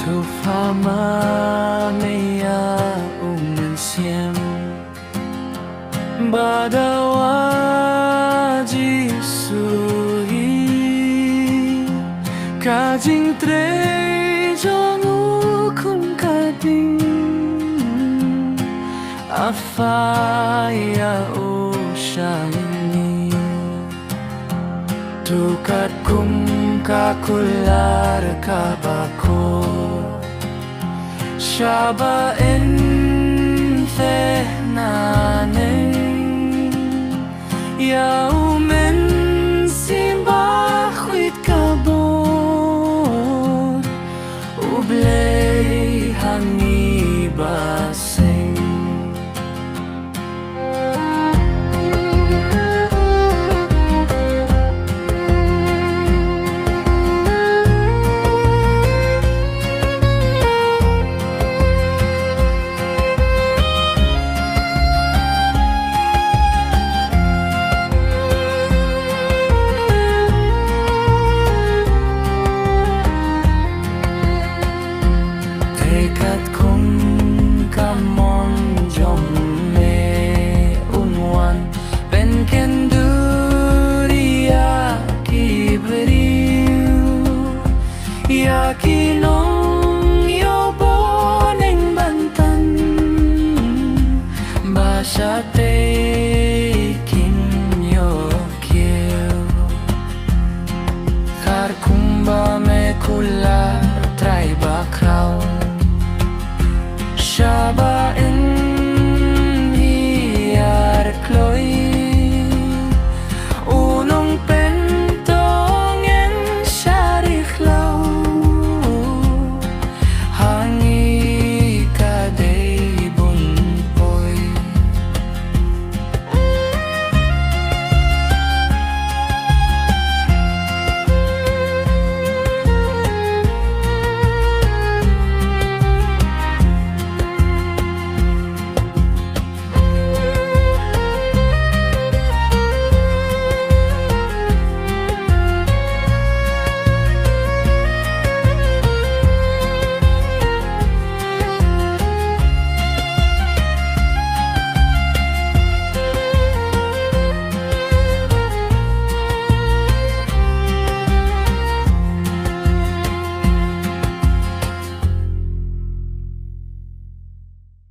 thu pha ma meya umen siem badawa jisui ka jing tre jong u khum ka ding afaya o shani tukat kum ka kular ka bako Shaba en the nanen ya umen simba khwit kabon ublei hangi baseng kat